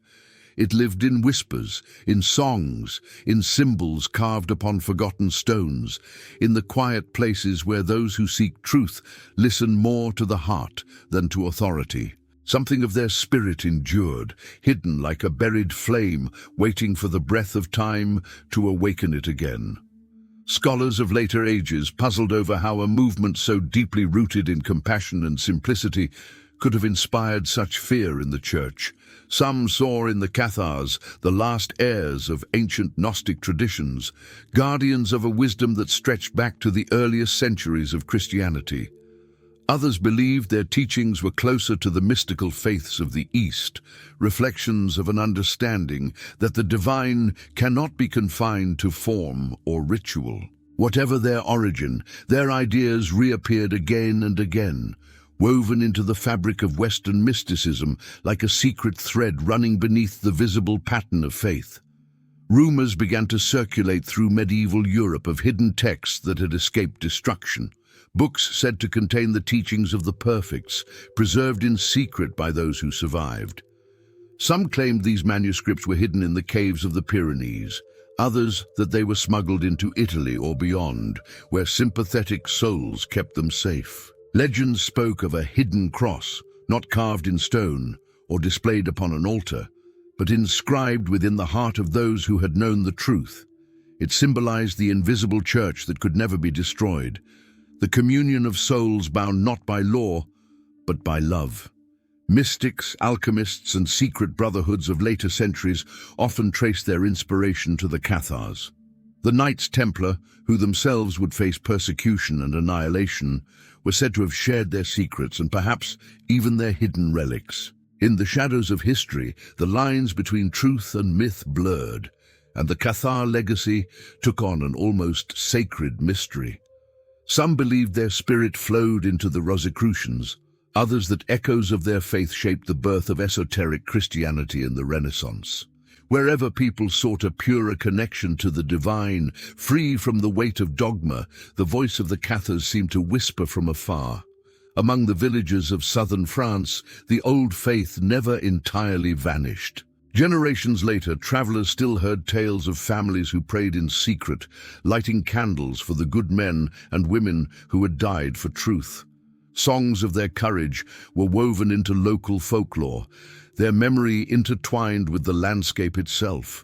It lived in whispers, in songs, in symbols carved upon forgotten stones, in the quiet places where those who seek truth listen more to the heart than to authority. Something of their spirit endured, hidden like a buried flame, waiting for the breath of time to awaken it again. Scholars of later ages puzzled over how a movement so deeply rooted in compassion and simplicity could have inspired such fear in the Church. Some saw in the Cathars the last heirs of ancient Gnostic traditions, guardians of a wisdom that stretched back to the earliest centuries of Christianity. Others believed their teachings were closer to the mystical faiths of the East, reflections of an understanding that the divine cannot be confined to form or ritual. Whatever their origin, their ideas reappeared again and again, woven into the fabric of Western mysticism like a secret thread running beneath the visible pattern of faith. Rumors began to circulate through medieval Europe of hidden texts that had escaped destruction. Books said to contain the teachings of the perfects, preserved in secret by those who survived. Some claimed these manuscripts were hidden in the caves of the Pyrenees, others that they were smuggled into Italy or beyond, where sympathetic souls kept them safe. Legends spoke of a hidden cross, not carved in stone or displayed upon an altar, but inscribed within the heart of those who had known the truth. It symbolized the invisible church that could never be destroyed, the communion of souls bound not by law, but by love. Mystics, alchemists, and secret brotherhoods of later centuries often traced their inspiration to the Cathars. The Knights Templar, who themselves would face persecution and annihilation, were said to have shared their secrets and perhaps even their hidden relics. In the shadows of history, the lines between truth and myth blurred, and the Cathar legacy took on an almost sacred mystery. Some believed their spirit flowed into the Rosicrucians, others that echoes of their faith shaped the birth of esoteric Christianity in the Renaissance. Wherever people sought a purer connection to the divine, free from the weight of dogma, the voice of the Cathars seemed to whisper from afar. Among the villages of southern France, the old faith never entirely vanished. Generations later, travelers still heard tales of families who prayed in secret, lighting candles for the good men and women who had died for truth. Songs of their courage were woven into local folklore, their memory intertwined with the landscape itself.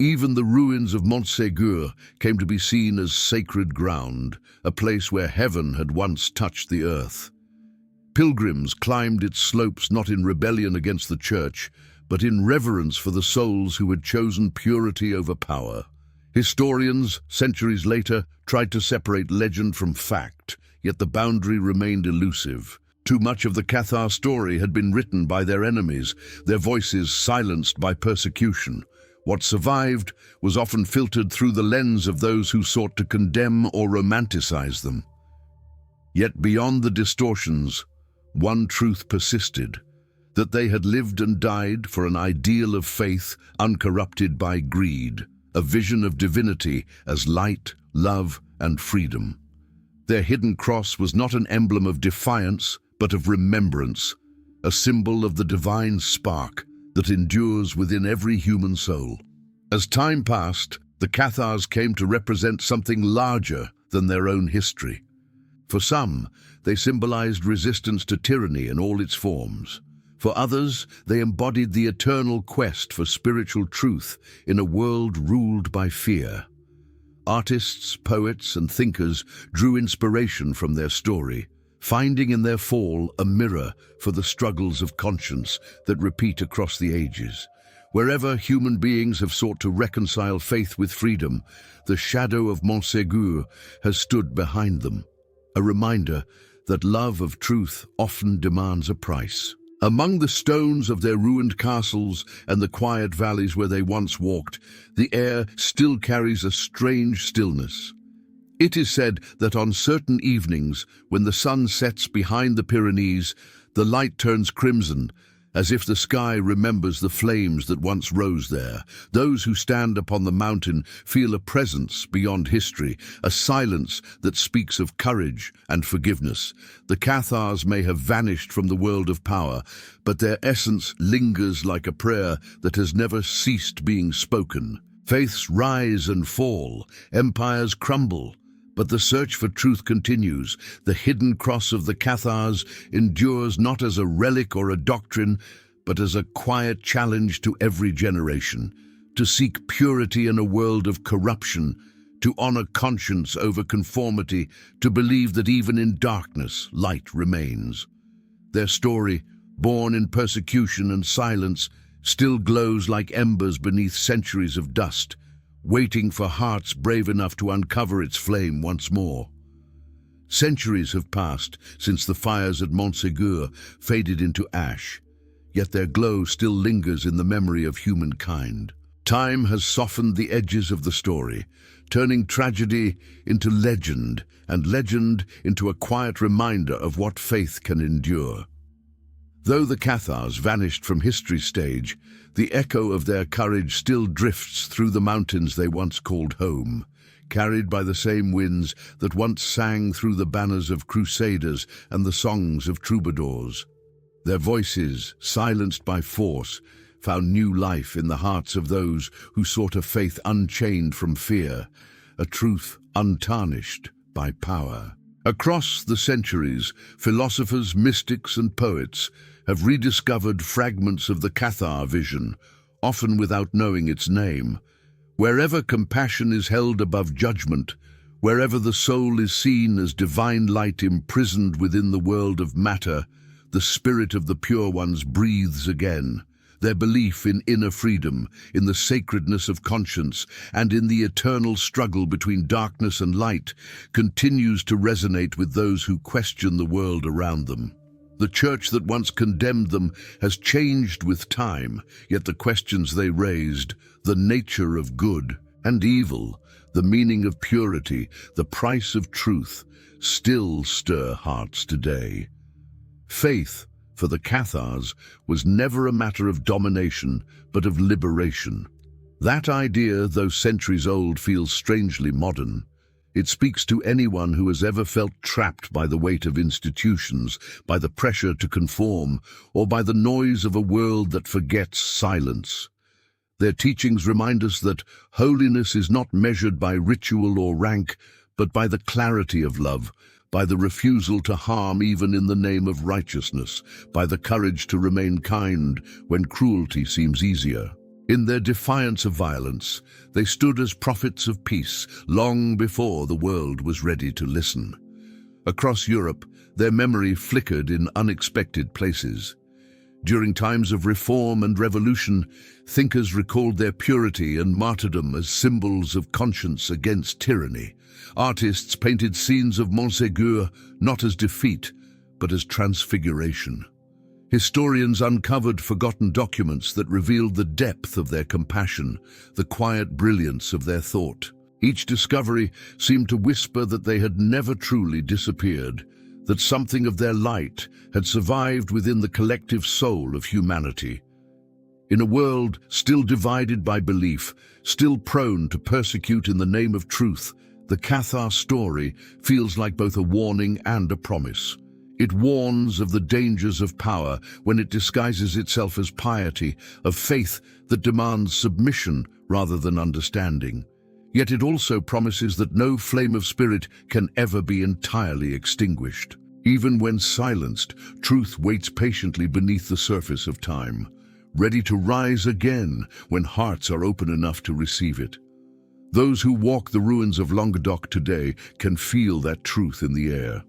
Even the ruins of Montségur came to be seen as sacred ground, a place where heaven had once touched the earth. Pilgrims climbed its slopes not in rebellion against the church, but in reverence for the souls who had chosen purity over power. Historians, centuries later, tried to separate legend from fact, yet the boundary remained elusive. Too much of the Cathar story had been written by their enemies, their voices silenced by persecution. What survived was often filtered through the lens of those who sought to condemn or romanticize them. Yet beyond the distortions, one truth persisted, that they had lived and died for an ideal of faith uncorrupted by greed. a vision of divinity as light, love, and freedom. Their hidden cross was not an emblem of defiance, but of remembrance, a symbol of the divine spark that endures within every human soul. As time passed, the Cathars came to represent something larger than their own history. For some, they symbolized resistance to tyranny in all its forms. For others, they embodied the eternal quest for spiritual truth in a world ruled by fear. Artists, poets, and thinkers drew inspiration from their story, finding in their fall a mirror for the struggles of conscience that repeat across the ages. Wherever human beings have sought to reconcile faith with freedom, the shadow of Montségur has stood behind them, a reminder that love of truth often demands a price. Among the stones of their ruined castles and the quiet valleys where they once walked, the air still carries a strange stillness. It is said that on certain evenings, when the sun sets behind the Pyrenees, the light turns crimson, as if the sky remembers the flames that once rose there. Those who stand upon the mountain feel a presence beyond history, a silence that speaks of courage and forgiveness. The Cathars may have vanished from the world of power, but their essence lingers like a prayer that has never ceased being spoken. Faiths rise and fall, empires crumble, but the search for truth continues. The hidden cross of the Cathars endures not as a relic or a doctrine, but as a quiet challenge to every generation, to seek purity in a world of corruption, to honor conscience over conformity, to believe that even in darkness, light remains. Their story, born in persecution and silence, still glows like embers beneath centuries of dust, waiting for hearts brave enough to uncover its flame once more. Centuries have passed since the fires at Montségur faded into ash, yet their glow still lingers in the memory of humankind. Time has softened the edges of the story, turning tragedy into legend, and legend into a quiet reminder of what faith can endure. Though the Cathars vanished from history's stage, the echo of their courage still drifts through the mountains they once called home, carried by the same winds that once sang through the banners of crusaders and the songs of troubadours. Their voices, silenced by force, found new life in the hearts of those who sought a faith unchained from fear, a truth untarnished by power. Across the centuries, philosophers, mystics, and poets have rediscovered fragments of the Cathar vision, often without knowing its name. Wherever compassion is held above judgment, wherever the soul is seen as divine light imprisoned within the world of matter, the spirit of the pure ones breathes again. Their belief in inner freedom, in the sacredness of conscience, and in the eternal struggle between darkness and light continues to resonate with those who question the world around them. The church that once condemned them has changed with time, yet the questions they raised, the nature of good and evil, the meaning of purity, the price of truth, still stir hearts today. Faith, for the Cathars, was never a matter of domination, but of liberation. That idea, though centuries old, feels strangely modern. It speaks to anyone who has ever felt trapped by the weight of institutions, by the pressure to conform, or by the noise of a world that forgets silence. Their teachings remind us that holiness is not measured by ritual or rank, but by the clarity of love, by the refusal to harm even in the name of righteousness, by the courage to remain kind when cruelty seems easier. In their defiance of violence, they stood as prophets of peace long before the world was ready to listen. Across Europe, their memory flickered in unexpected places. During times of reform and revolution, thinkers recalled their purity and martyrdom as symbols of conscience against tyranny. Artists painted scenes of Montségur not as defeat, but as transfiguration. Historians uncovered forgotten documents that revealed the depth of their compassion, the quiet brilliance of their thought. Each discovery seemed to whisper that they had never truly disappeared, that something of their light had survived within the collective soul of humanity. In a world still divided by belief, still prone to persecute in the name of truth, the Cathars story feels like both a warning and a promise. It warns of the dangers of power when it disguises itself as piety, of faith that demands submission rather than understanding. Yet it also promises that no flame of spirit can ever be entirely extinguished. Even when silenced, truth waits patiently beneath the surface of time, ready to rise again when hearts are open enough to receive it. Those who walk the ruins of Languedoc today can feel that truth in the air.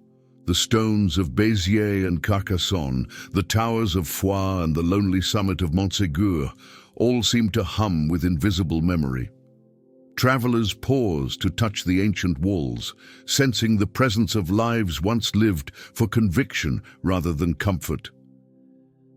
The stones of Béziers and Carcassonne, the towers of Foix and the lonely summit of Montségur all seem to hum with invisible memory. Travelers pause to touch the ancient walls, sensing the presence of lives once lived for conviction rather than comfort.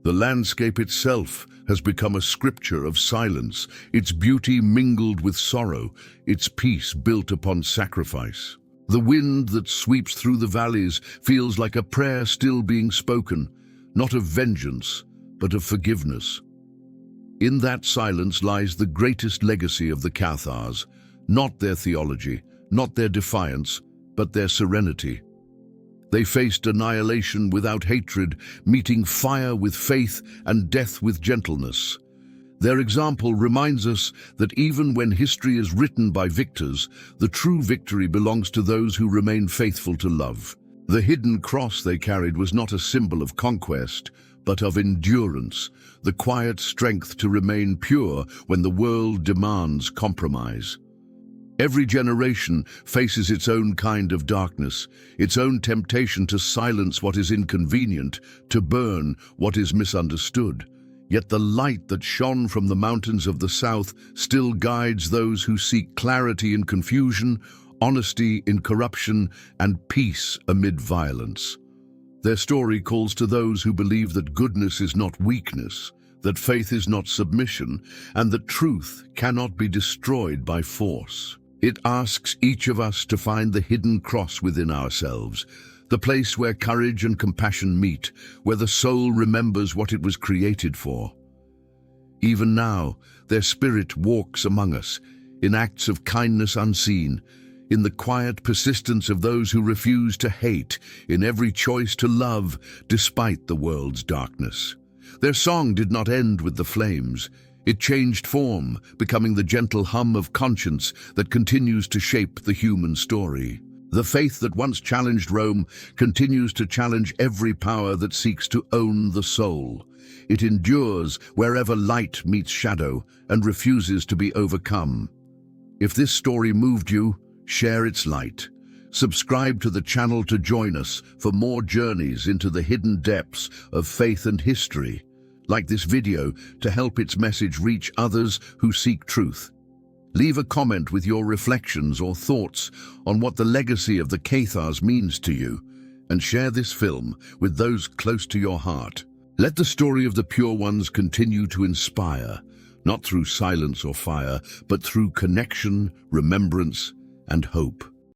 The landscape itself has become a scripture of silence, its beauty mingled with sorrow, its peace built upon sacrifice. The wind that sweeps through the valleys feels like a prayer still being spoken, not of vengeance, but of forgiveness. In that silence lies the greatest legacy of the Cathars, not their theology, not their defiance, but their serenity. They faced annihilation without hatred, meeting fire with faith and death with gentleness. Their example reminds us that even when history is written by victors, the true victory belongs to those who remain faithful to love. The hidden cross they carried was not a symbol of conquest, but of endurance, the quiet strength to remain pure when the world demands compromise. Every generation faces its own kind of darkness, its own temptation to silence what is inconvenient, to burn what is misunderstood. Yet the light that shone from the mountains of the south still guides those who seek clarity in confusion, honesty in corruption, and peace amid violence. Their story calls to those who believe that goodness is not weakness, that faith is not submission, and that truth cannot be destroyed by force. It asks each of us to find the hidden cross within ourselves, the place where courage and compassion meet, where the soul remembers what it was created for. Even now, their spirit walks among us, in acts of kindness unseen, in the quiet persistence of those who refuse to hate, in every choice to love despite the world's darkness. Their song did not end with the flames. It changed form, becoming the gentle hum of conscience that continues to shape the human story. The faith that once challenged Rome continues to challenge every power that seeks to own the soul. It endures wherever light meets shadow and refuses to be overcome. If this story moved you, share its light. Subscribe to the channel to join us for more journeys into the hidden depths of faith and history. Like this video to help its message reach others who seek truth. Leave a comment with your reflections or thoughts on what the legacy of the Cathars means to you, and share this film with those close to your heart. Let the story of the pure ones continue to inspire, not through silence or fire, but through connection, remembrance, and hope.